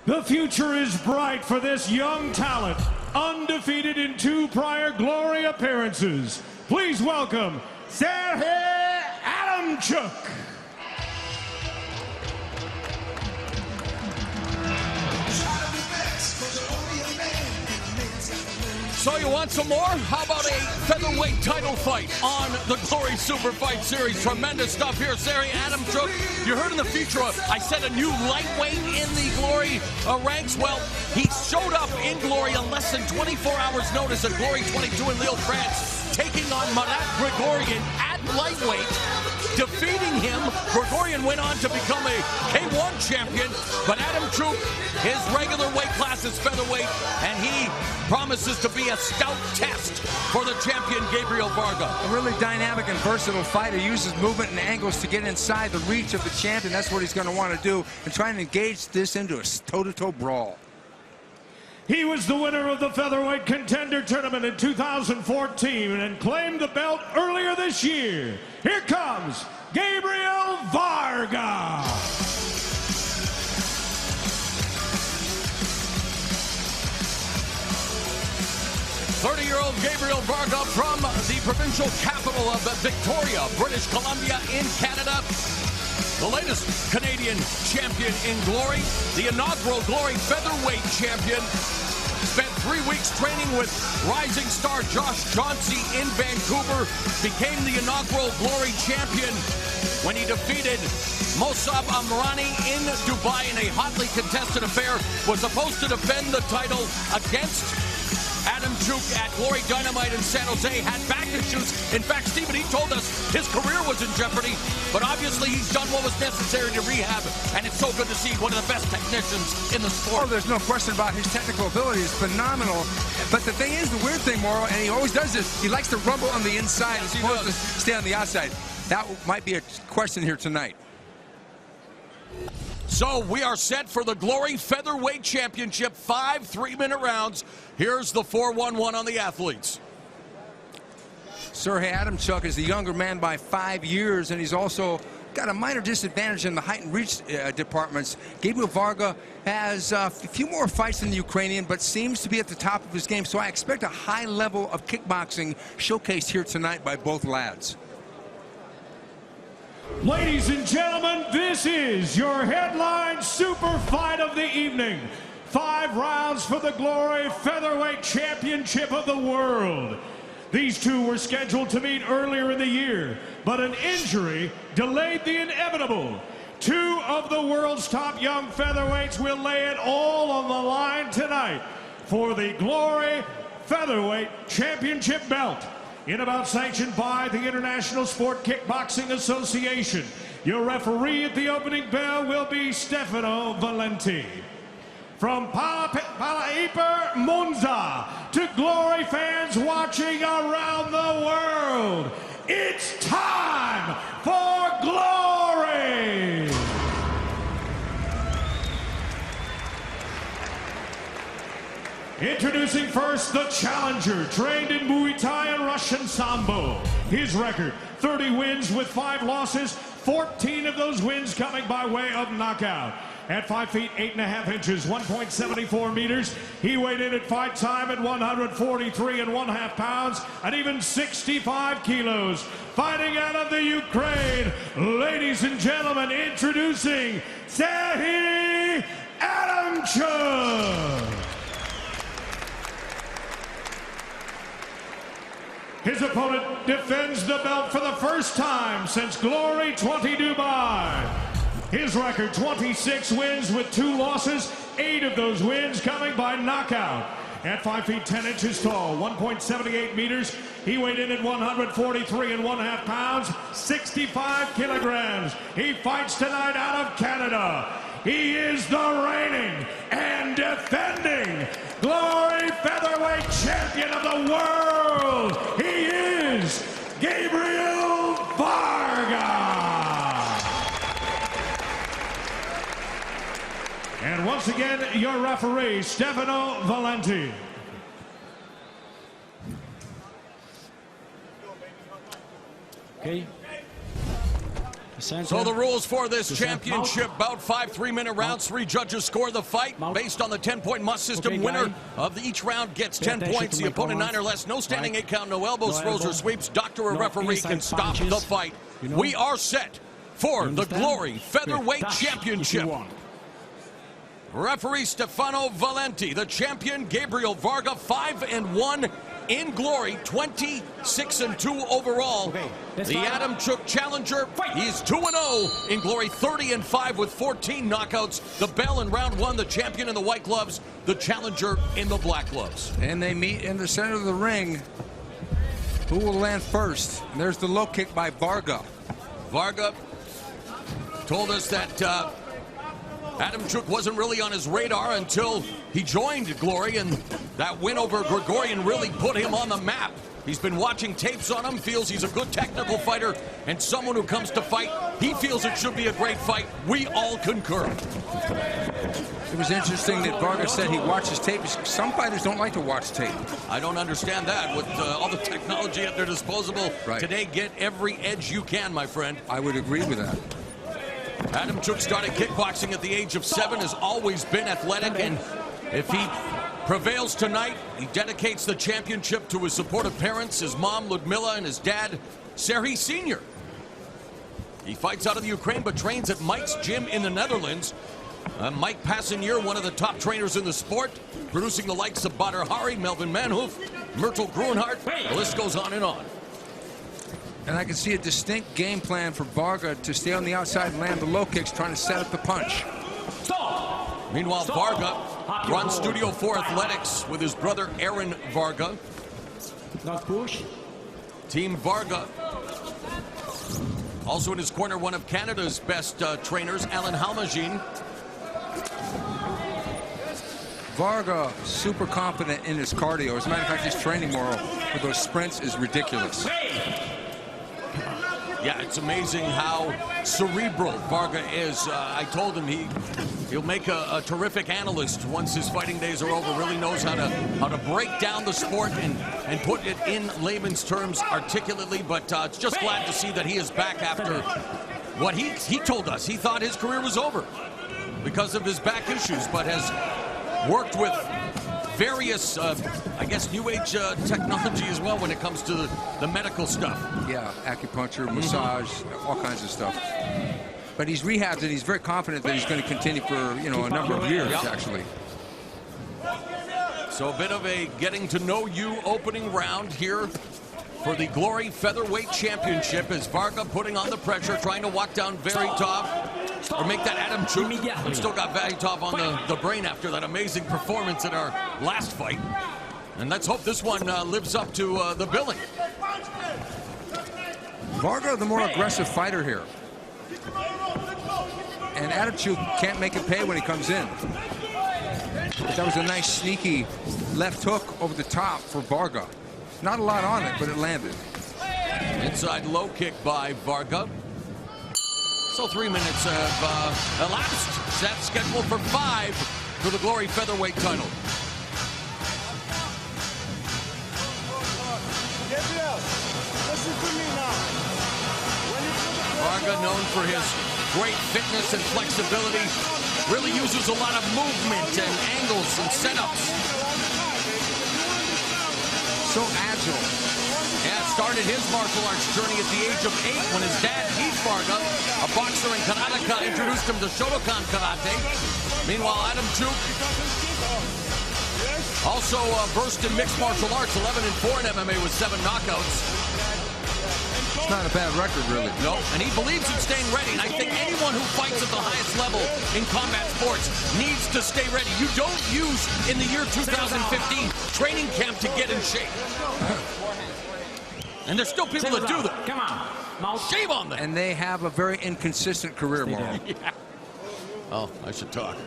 The future is bright for this young talent, undefeated in 2 prior Glory appearances. Please welcome Sергій Адамчуk. So you want some more? How about a featherweight title fight on the Glory Super Fight Series? Tremendous stuff here. Sергій Адамчуk, you heard in the feature, I said a new lightweight in the Glory ranks. Well, he showed up in Glory on less than 24 hours notice at Glory 22 in Lille, France, taking on Marat Grigorian at lightweight. Defeating him, Grigorian went on to become a K1 champion, but Адамчук, his regular weight class is featherweight, and he promises to be a stout test for the champion Gabrіель Варга. A really dynamic and versatile fighter, uses movement and angles to get inside the reach of the champion. That's what he's going to want to do, and try and engage this into a toe-to-toe brawl. He was the winner of the featherweight contender tournament in 2014 and claimed the belt earlier this year. Here comes Gabrіель Варга. Thirty-year-old Gabrіель Варга from the provincial capital of Victoria, British Columbia in Canada. The latest Canadian champion in Glory, the inaugural Glory featherweight champion. Spent 3 weeks training with rising star Josh Johnsey in Vancouver. Became the inaugural Glory champion when he defeated Mosab Amrani in Dubai in a hotly contested affair. Was supposed to defend the title against Адамчук at Glory Dynamite in San Jose, had back issues. In fact, Stephen, he told us his career was in jeopardy, but obviously he's done what was necessary to rehab, and it's so good to see one of the best technicians in the sport. Oh, there's no question about his technical ability is phenomenal. But the thing is, the weird thing, Mauro, and he always does this, he likes to rumble on the inside as opposed to stay on the outside. That might be a question here tonight. So we are set for the Glory Featherweight Championship, 5 3-minute rounds. Here's the 4-1-1 on the athletes. Sергій Адамчуk is the younger man by 5 years, and he's also got a minor disadvantage in the height and reach departments. Gabrіель Варга has a few more fights than the Ukrainian, but seems to be at the top of his game. So I expect a high level of kickboxing showcased here tonight by both lads. Ladies and gentlemen, this is your headline super fight of the evening. 5 rounds for the Glory Featherweight Championship of the World. These two were scheduled to meet earlier in the year, but an injury delayed the inevitable. 2 of the world's top young featherweights will lay it all on the line tonight for the Glory Featherweight Championship belt. In a bout sanctioned by the International Sport Kickboxing Association. Your referee at the opening bell will be Stefano Valenti. From Palaiper, Monza, to Glory fans watching around the world, it's time for Glory! Introducing first the challenger, trained in Muay Thai and Russian Sambo. His record, 30 wins with 5 losses, 14 of those wins coming by way of knockout. At 5 feet 8.5 inches, 1.74 meters, he weighed in at fight time at 143.5 pounds, and even 65 kilos. Fighting out of the Ukraine, ladies and gentlemen, introducing Sергій Адамчуk. His opponent defends the belt for the first time since Glory 20 Dubai. His record, 26 wins with 2 losses, 8 of those wins coming by knockout. At 5 feet 10 inches tall, 1.78 meters, he weighed in at 143.5 pounds, 65 kilograms. He fights tonight out of Canada. He is the reigning and defending Glory Featherweight Champion of the World. He is Gabrіель Варга. And once again, your referee, Stefano Valenti. Okay. So the rules for this championship bout: 5 3-minute rounds. 3 judges score the fight based on the 10-point must system. Winner of each round gets 10 points. The opponent 9 or less. No standing 8 count. No elbows, throws, or sweeps. Doctor or referee can stop the fight. We are set for the Glory Featherweight Championship. Referee Stefano Valenti. The champion Gabriel Varga, 5-1 in Glory, 26-2 overall. The Адамчук challenger, he's 2-0 in Glory, 30-5 with 14 knockouts. The bell in round 1, the champion in the white gloves, the challenger in the black gloves. And they meet in the center of the ring. Who will land first? And there's the low kick by Varga. Varga told us that Адамчук wasn't really on his radar until he joined Glory, and that win over Gregorian really put him on the map. He's been watching tapes on him, feels he's a good technical fighter, and someone who comes to fight, he feels it should be a great fight. We all concur. It was interesting that Varga said he watches tape. Some fighters don't like to watch tape. I don't understand that. With all the technology at their disposal today, get every edge you can, my friend. I would agree with that. Адамчук started kickboxing at the age of 7, has always been athletic, and if he prevails tonight, he dedicates the championship to his supportive parents, his mom, Ludmila, and his dad, Sergій Sr. He fights out of the Ukraine, but trains at Mike's gym in the Netherlands. Mike Passanier, one of the top trainers in the sport, producing the likes of Badr Hari, Melvin Manhoef, Myrtle Grunhardt. The list goes on and on. And I can see a distinct game plan for Varga to stay on the outside and land the low kicks, trying to set up the punch. Meanwhile, Varga runs Studio 4 Athletics with his brother Aaron Varga. Team Varga. Also in his corner, one of Canada's best trainers, Alan Halmagine. Varga, super confident in his cardio. As a matter of fact, his training moral for those sprints is ridiculous. Yeah, it's amazing how cerebral Varga is. I told him he'll make a terrific analyst once his fighting days are over. Really knows how to break down the sport and put it in layman's terms articulately. But it's just glad to see that he is back after what he told us. He thought his career was over because of his back issues, but has worked with various, I guess, new age technology as well when it comes to the medical stuff. Yeah, acupuncture, massage, all kinds of stuff. But he's rehabbed and he's very confident that he's going to continue for, you know, a number of years, actually. So a bit of a getting to know you opening round here for the Glory Featherweight Championship as Varga putting on the pressure, trying to walk down Varitov. Or make that Адамчук. We've still got Varitov on the brain after that amazing performance in our last fight. And let's hope this one lives up to the billing. Varga, the more aggressive fighter here. And Адамчук can't make it pay when he comes in. But that was a nice sneaky left hook over the top for Varga. Not a lot on it, but it landed. Inside low kick by Varga. So 3 minutes have elapsed. Set scheduled for 5 for the Glory Featherweight title. Varga, known for his great fitness and flexibility, really uses a lot of movement and angles and setups. So agile. Yeah, started his martial arts journey at the age of 8 when his dad, Keith Varga, a boxer in Karateka, introduced him to Shotokan Karate. Meanwhile, Адамчук also versed in mixed martial arts, 11-4 in MMA with 7 knockouts. It's not a bad record, really. No, and he believes in staying ready, and I think anyone who fights at the highest level in combat sports needs to stay ready. You don't use, in the year 2015, training camp to get in shape. And there's still people that do that. Come on. Shame on them. And they have a very inconsistent career, Mauro. Yeah. Oh, I should talk.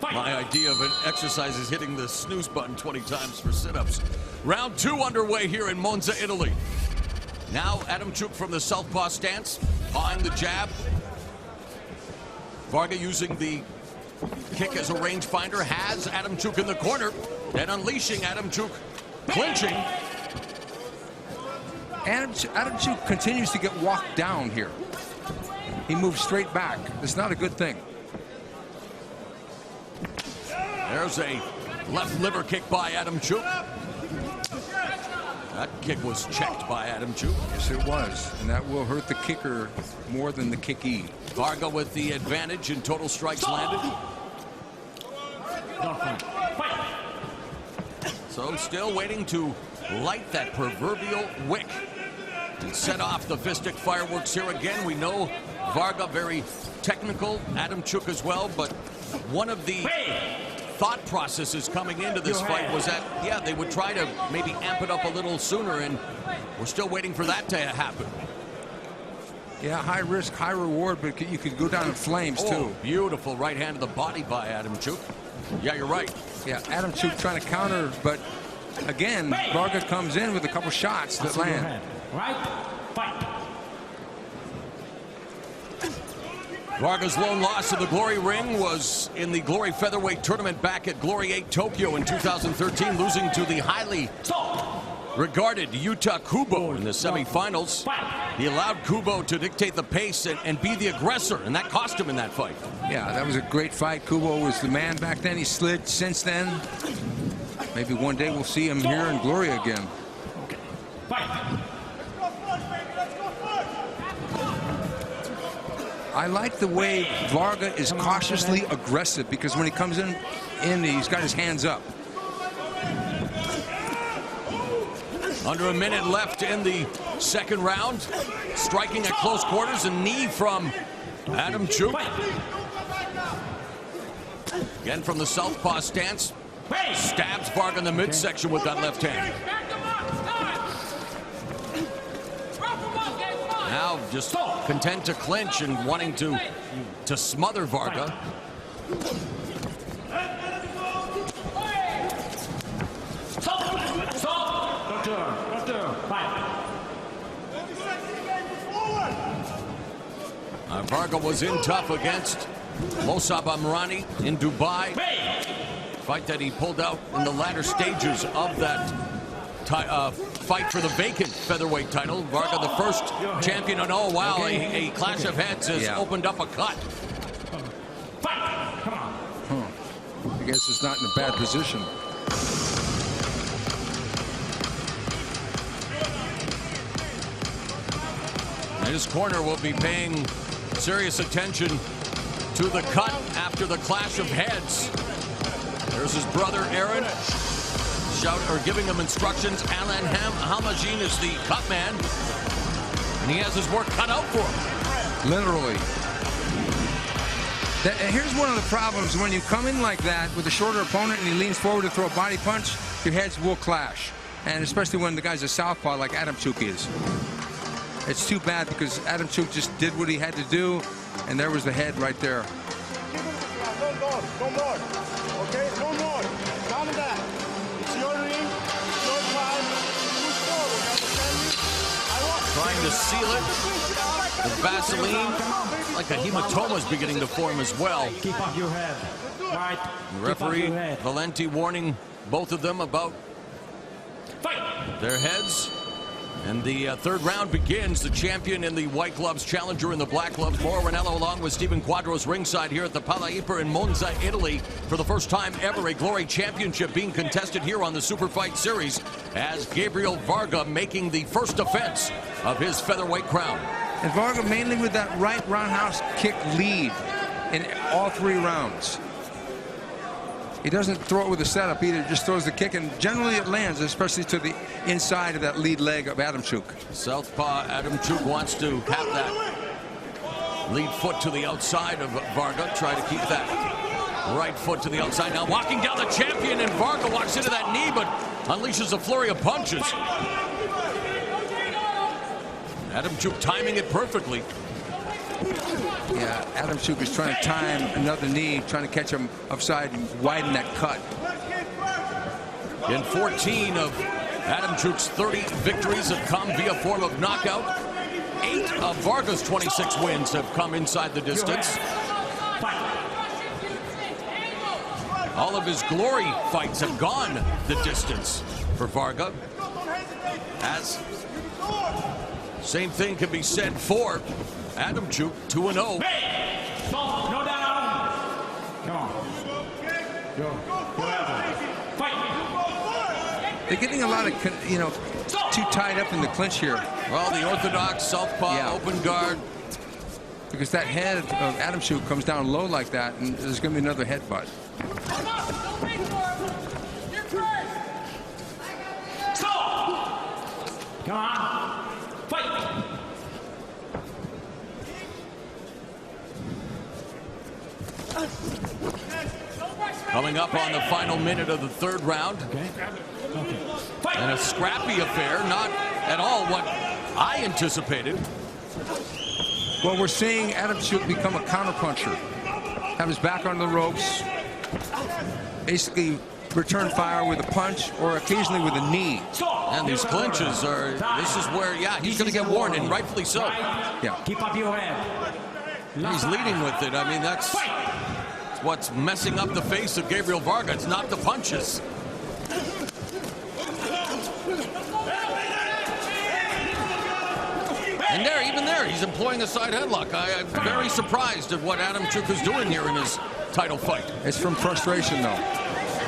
My idea of an exercise is hitting the snooze button 20 times for sit-ups. Round 2 underway here in Monza, Italy. Now Адамчук from the southpaw stance, pawing the jab. Varga using the kick as a rangefinder, has Адамчук in the corner, then unleashing Адамчук, clinching. Адамчуk continues to get walked down here. he moves straight back. It's not a good thing. There's a left liver kick by Адамчук. That kick was checked by Адамчук. Yes, it was. And that will hurt the kicker more than the kickee. Varga with the advantage in total strikes landed. So still waiting to light that proverbial wick and set off the fistic fireworks here again. We know Varga very technical, Адамчук as well, but one of the thought processes coming into this fight was that, yeah, they would try to maybe amp it up a little sooner, and we're still waiting for that to happen. Yeah, high risk, high reward, but you could go down in flames too. Beautiful right hand to the body by Адамчук. Yeah, you're right. Yeah, Адамчук trying to counter, but again, Varga comes in with a couple shots that land. Right, fight. Varga's lone loss to the Glory ring was in the Glory featherweight tournament back at Glory 8 Tokyo in 2013, losing to the highly regarded Yuta Kubo in the semifinals. He allowed Kubo to dictate the pace and be the aggressor, and that cost him in that fight. Yeah, that was a great fight. Kubo was the man back then. He slid since then. Maybe one day we'll see him here in Glory again. I like the way Varga is cautiously aggressive, because when he comes in he's got his hands up. Under a minute left in the second round. Striking at close quarters, a knee from Адамчук. Again from the southpaw stance. Stabs Varga in the midsection with that left hand. Now just content to clinch and wanting to smother Varga. Varga was in tough against Mosab Amrani in Dubai. Fight that he pulled out in the latter stages of that fight for the vacant featherweight title. Varga, the first champion, and oh wow, a clash of heads has opened up a cut. I guess it's not in a bad position. And his corner will be paying serious attention to the cut after the clash of heads. There's his brother Aaron giving him instructions. Alan Halmajin is the cut man, and he has his work cut out for him. Literally. Here's one of the problems: when you come in like that with a shorter opponent and he leans forward to throw a body punch, your heads will clash, and especially when the guy's a southpaw like Адамчук is. It's too bad, because Адамчук just did what he had to do, and there was the head right there. No more. Okay, no more. Calm down. It's your ring, your fight. Push forward. Understand me? Trying to seal it. The Vaseline, like a hematoma, is beginning to form as well. Keep up your head. Right. The referee Valenti warning both of them about their heads. And the third round begins. The champion in the white gloves, challenger in the black gloves, Mauro Ranallo, along with Stephen Quadros, ringside here at the Pala Iper in Monza, Italy. For the first time ever, a Glory championship being contested here on the Super Fight Series, as Gabriel Varga making the first defense of his featherweight crown. And Varga mainly with that right roundhouse kick lead in all three rounds. He doesn't throw it with a setup either, just throws the kick, and generally it lands, especially to the inside of that lead leg of Адамчук. Southpaw Адамчук wants to have that lead foot to the outside of Varga, try to keep that right foot to the outside. Now walking down the champion, and Varga walks into that knee, but unleashes a flurry of punches. Адамчук timing it perfectly. Yeah, Адамчук is trying to time another knee, trying to catch him upside and widen that cut. In 14 of Адамчuk's 30 victories have come via form of knockout. 8 of Varga's 26 wins have come inside the distance. All of his Glory fights have gone the distance for Varga. As same thing can be said for Адамchuk 2-0. No down. Come on. Go. Fight. They're getting a lot of, too tied up in the clinch here. Well, the orthodox southpaw open guard. Because that head of Адамчук comes down low like that, and there's going to be another headbutt. Come on. Fight. Coming up on the final minute of the third round. And a scrappy affair, not at all what I anticipated. Well, we're seeing Адамчук become a counterpuncher. Have his back on the ropes. Basically return fire with a punch or occasionally with a knee. And these clinches are, this is where, he's going to get worn, and rightfully so. Yeah. Keep up your head. He's leading with it. I mean, that's what's messing up the face of Gabriel Varga. It's not the punches. And there, even there, he's employing a side headlock. I'm very surprised at what Адамчук is doing here in his title fight. It's from frustration, though,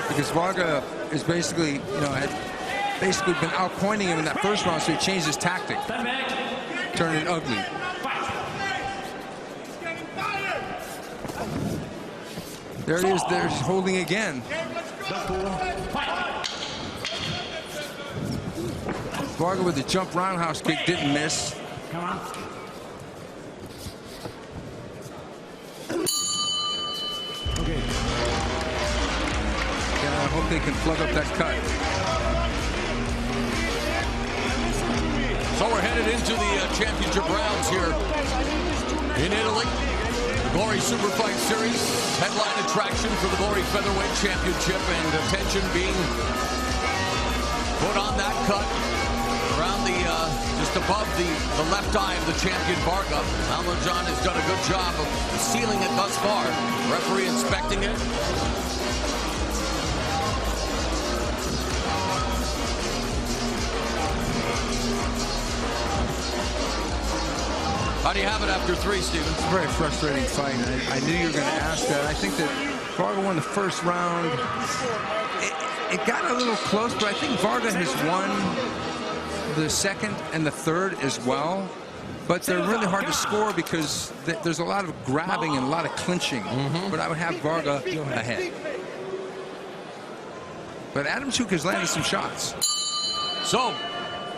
because Varga is basically, had basically been outpointing him in that first round, so he changed his tactic, turning it ugly. There it is. There's holding again. Varga with the jump roundhouse kick didn't miss. Come on. Okay. Yeah, I hope they can plug up that cut. So we're headed into the championship rounds here in Italy. The Glory Super Fight Series, headline attraction for the Glory Featherweight Championship, and attention being put on that cut around the, just above the left eye of the champion Varga. John has done a good job of sealing it thus far. Referee inspecting it. How do you have it after three, Steven? It's a very frustrating fight. I knew you were going to ask that. I think that Varga won the first round. It got a little close, but I think Varga has won the second and the third as well. But they're really hard to score because there's a lot of grabbing and a lot of clinching. But I would have Varga ahead. But Адамчук has landed some shots. So,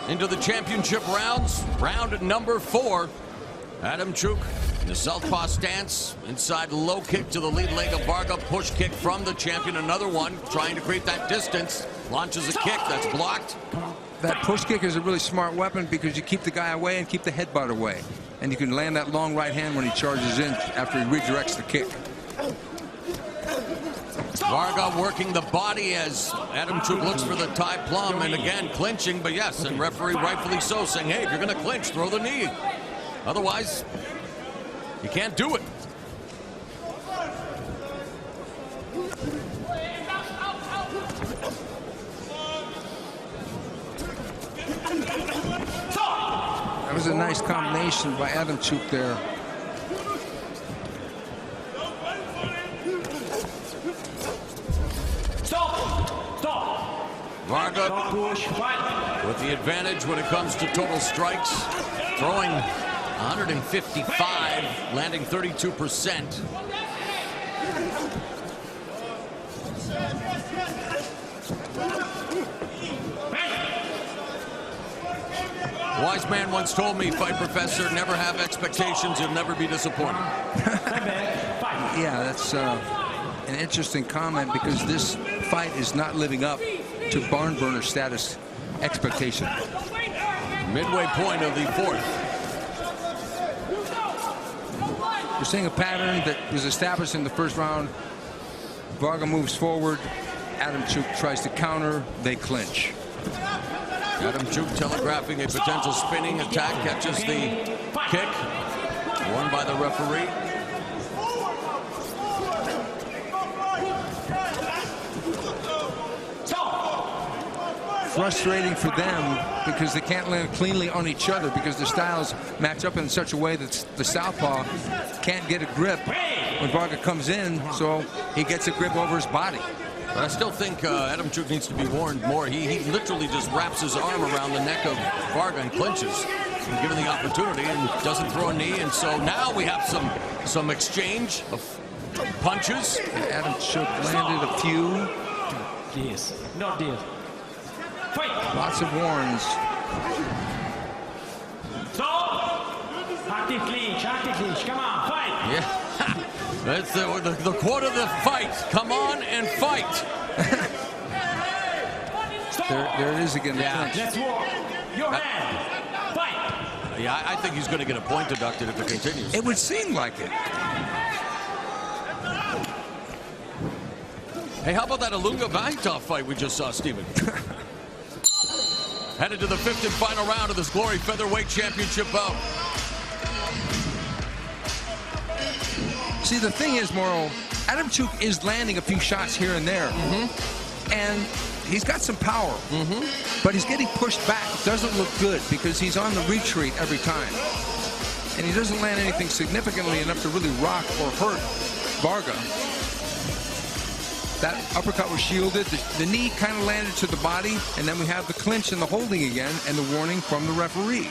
into the championship rounds, round number 4. Адамчук in the southpaw stance, inside low kick to the lead leg of Varga, push kick from the champion, another one, trying to create that distance, launches a kick that's blocked. That push kick is a really smart weapon because you keep the guy away and keep the headbutt away. And you can land that long right hand when he charges in after he redirects the kick. Varga working the body as Адамчук looks for the tie plum, and again clinching, but yes, and referee rightfully so, saying, hey, if you're going to clinch, throw the knee. Otherwise, you can't do it. That was a nice combination by Адамчук there. Varga with the advantage when it comes to total strikes, throwing 155, landing 32%. Wise man once told me, fight professor, never have expectations, you'll never be disappointed. Yeah, that's an interesting comment because this fight is not living up to barn burner status expectation. Midway point of the fourth. We're seeing a pattern that was established in the first round. Varga moves forward. Адамчук tries to counter. They clinch. Адамчук telegraphing a potential spinning attack, catches the kick. Won by the referee. frustrating for them because they can't land cleanly on each other because the styles match up in such a way that the southpaw can't get a grip when Varga comes in, so he gets a grip over his body. But I still think Адамчук needs to be warned more. He literally just wraps his arm around the neck of Varga and clinches, and given the opportunity, and doesn't throw a knee. And so now we have some exchange of punches. Адамчук landed a few. This, not this. Fight. Lots of warns. Stop. Active clinch, come on, fight. Yeah. That's the quote of the fight. Come on and fight. There it is again. The Yeah. clinch. Let's walk. Your hand. Fight. Yeah, I think he's going to get a point deducted if it continues. It would seem like it. Hey, how about that Alunga Vaitov fight we just saw, Stephen? Headed to the 5th and final round of this Glory Featherweight Championship bout. See, the thing is, Mauro, Адамчук is landing a few shots here and there. And he's got some power. But he's getting pushed back. It doesn't look good because he's on the retreat every time. And he doesn't land anything significantly enough to really rock or hurt Varga. That uppercut was shielded. The knee kind of landed to the body. And then we have the clinch and the holding again and the warning from the referee.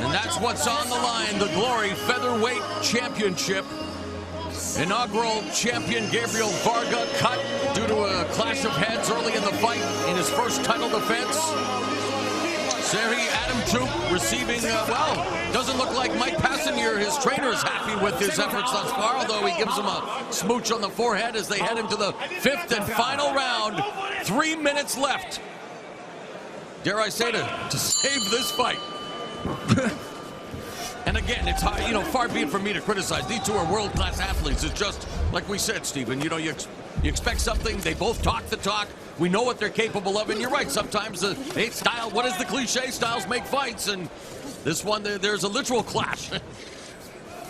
And that's what's on the line, the Glory Featherweight Championship. Inaugural champion Gabrіель Varga cut due to a clash of heads early in the fight in his first title defense. Seri Адамчук receiving, well, doesn't look like Mike Passanier, his trainer, is happy with his efforts thus far, although he gives him a smooch on the forehead as they head into the 5th and final round. 3 minutes left. Dare I say to save this fight. And again, it's hard, you know, far be it from me to criticize. These two are world-class athletes. It's just like we said, Stephen. You know, you expect something. They both talk the talk. We know what they're capable of, and you're right. Sometimes the style. What is the cliche? Styles make fights, and this one there's a literal clash.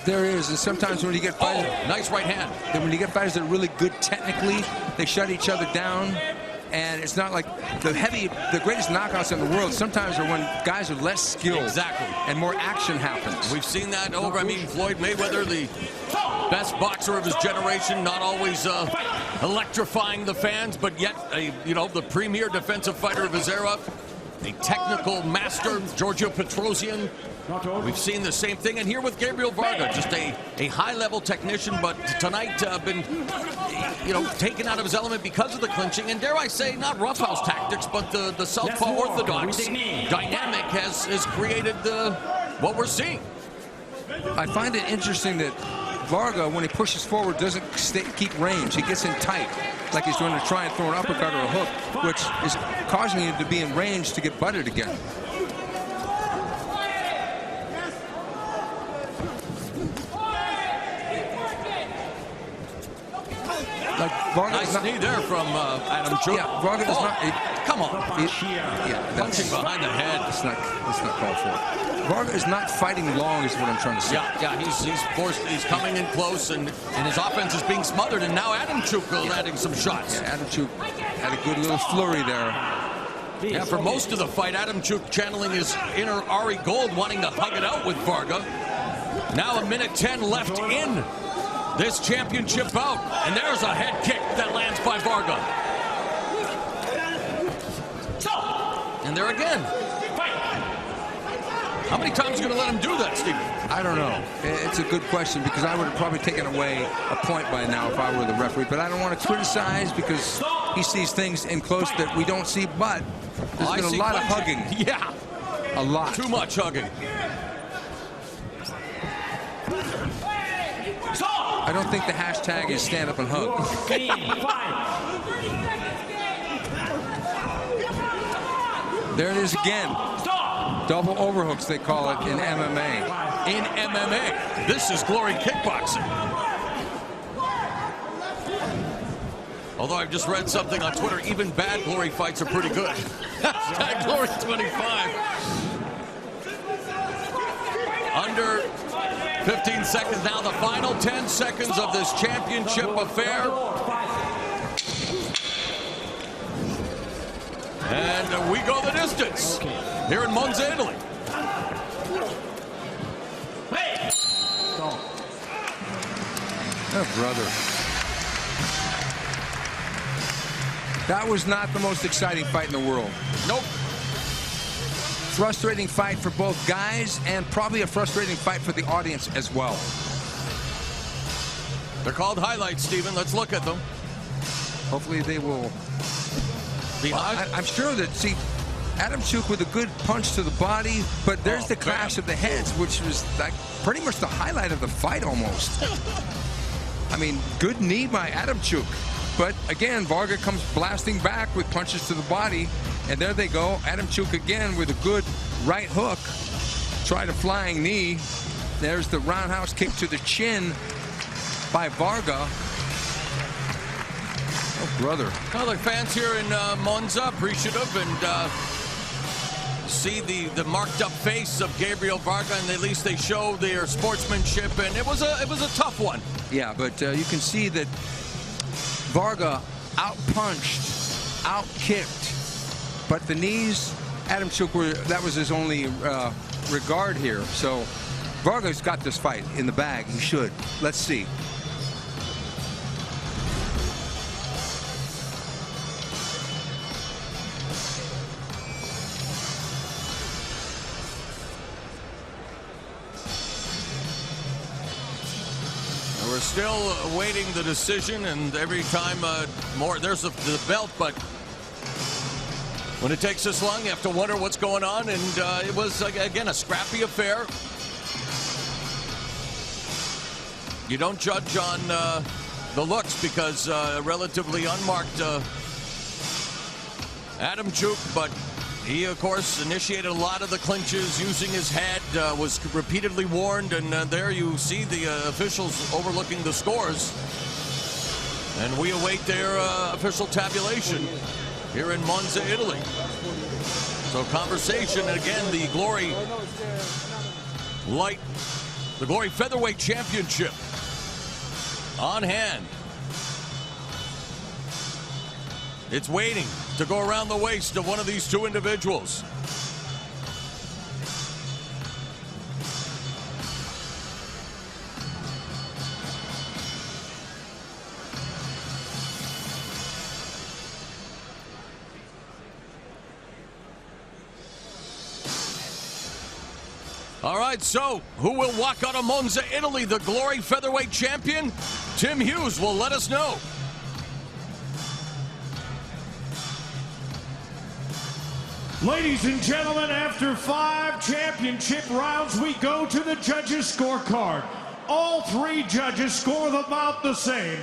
There is, and sometimes when you get fighters, nice right hand. Then when you get fighters that are really good technically, they shut each other down. And it's not like the greatest knockouts in the world sometimes are when guys are less skilled. Exactly. And more action happens. We've seen that over, I mean, Floyd Mayweather, the best boxer of his generation, not always electrifying the fans, but yet, you know, the premier defensive fighter of his era, a technical master, Giorgio Petrosian. We've seen the same thing, and here with Gabrіель Varga, just a high-level technician, but tonight been, you know, taken out of his element because of the clinching, and dare I say, not roughhouse tactics, but the southpaw orthodox dynamic has created what we're seeing. I find it interesting that Varga, when he pushes forward, doesn't keep range. He gets in tight, like he's going to try and throw an uppercut or a hook, which is causing him to be in range to get butted again. Like Varga nice knee there from Адамчук. Yeah, Varga is not. Come on. Punching behind the head. Let's not call for it. Varga is not fighting long, is what I'm trying to say. Yeah, he's forced. He's coming in close, and his offense is being smothered. And now Адамчук landing some shots. Yeah, Адамчук had a good little flurry there. Yeah, for most of the fight, Адамчук channeling his inner Ari Gold, wanting to hug it out with Varga. Now 1:10 left in this championship bout, and there's a head kick that lands by Varga. And there again. How many times are you going to let him do that, Stephen? I don't know. It's a good question because I would have probably taken away a point by now if I were the referee, but I don't want to criticize because he sees things in close that we don't see, but there's been a lot of hugging. Yeah. A lot. Too much hugging. I don't think the hashtag is stand up and hug. There it is again. Double overhooks, they call it in MMA. In MMA. This is Glory Kickboxing. Although I've just read something on Twitter, even bad Glory fights are pretty good. Hashtag Glory 25. Under 15 seconds now, the final 10 seconds of this championship affair. And we go the distance here in Monza, Italy. Oh, brother. That was not the most exciting fight in the world. Nope. Frustrating fight for both guys, and probably a frustrating fight for the audience as well. They're called highlights, Stephen. Let's look at them. Hopefully they will. Behind. I'm sure that, see, Адамчук with a good punch to the body, but there's the clash of the heads, which was like pretty much the highlight of the fight almost. I mean, good knee by Адамчук. But again, Varga comes blasting back with punches to the body. And there they go. Адамчук again with a good right hook. Tried a flying knee. There's the roundhouse kick to the chin by Varga. Oh, brother. Well, the fans here in Monza appreciative and see the marked up face of Gabrіель Varga, and at least they show their sportsmanship, and it was a tough one. Yeah, but you can see that Varga out-punched, out-kicked, but the knees, Адамчук, that was his only regard here. So Varga's got this fight in the bag. He should. Let's see. We're still awaiting the decision, and every time there's the belt, but when it takes this long, you have to wonder what's going on, and it was, again, a scrappy affair. You don't judge on the looks because a relatively unmarked Адамчук, but he, of course, initiated a lot of the clinches using his head, was repeatedly warned, and there you see the officials overlooking the scores. And we await their official tabulation here in Monza, Italy. So conversation, and again, the Glory Featherweight Championship on hand. It's waiting to go around the waist of one of these two individuals. All right, so who will walk out of Monza, Italy, the Glory Featherweight Champion? Tim Hughes will let us know. Ladies and gentlemen, after 5 championship rounds, we go to the judges' scorecard. All 3 judges score about the same.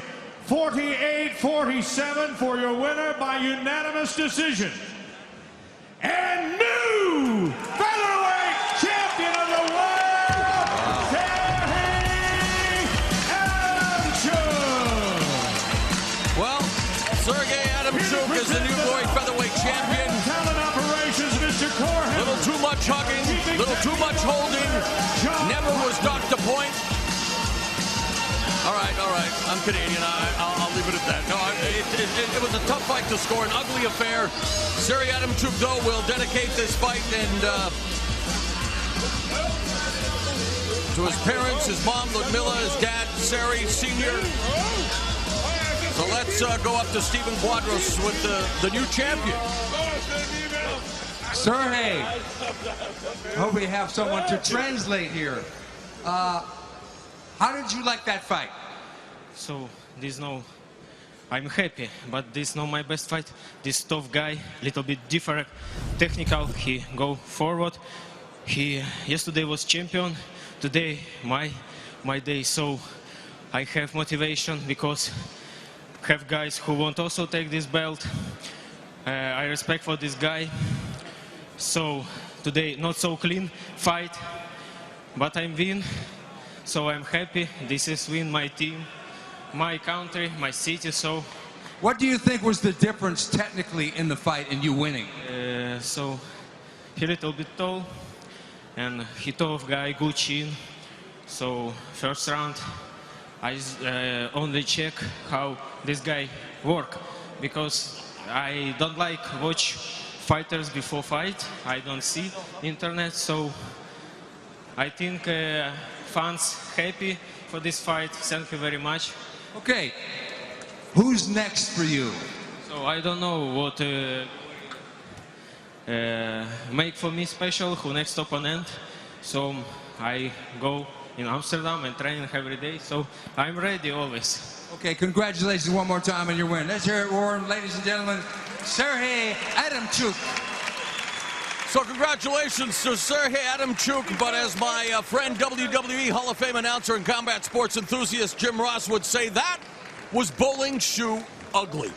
48-47 for your winner by unanimous decision. And new featherweight champion of the world, Sергій Адамчук. Well, Sергій Адамчуk is the new Glory Featherweight Champion. Little too much hugging, little too much holding. Never was docked a point. All right. I'm Canadian. I'll leave it at that. No, it was a tough fight to score, an ugly affair. Sергій Адамчук, though, will dedicate this fight and to his parents, his mom, Ludmila, his dad, Sari Sr. So let's go up to Stephen Quadros with the new champion. Sergey, I hope we have someone to translate here. How did you like that fight? So I'm happy, but this is not my best fight. This tough guy, little bit different, technical. He go forward. He yesterday was champion. Today my day. So I have motivation because have guys who want also take this belt. I respect for this guy. So today not so clean fight, but I'm win. So I'm happy. This is win my team, my country, my city. So what do you think was the difference technically in the fight and you winning? So he little bit tall and he tough guy, good chin. So first round I only check how this guy work because I don't like watch fighters before fight. I don't see internet, so I think fans happy for this fight. Thank you very much. Okay, who's next for you? So I don't know what make for me special, who next opponent. So I go in Amsterdam and training every day, so I'm ready always. Okay, congratulations one more time on your win. Let's hear it, Warren, ladies and gentlemen. Sergey Адамчук. So congratulations to Sергій Адамчук, but as my friend WWE Hall of Fame announcer and combat sports enthusiast Jim Ross would say, that was bowling shoe ugly.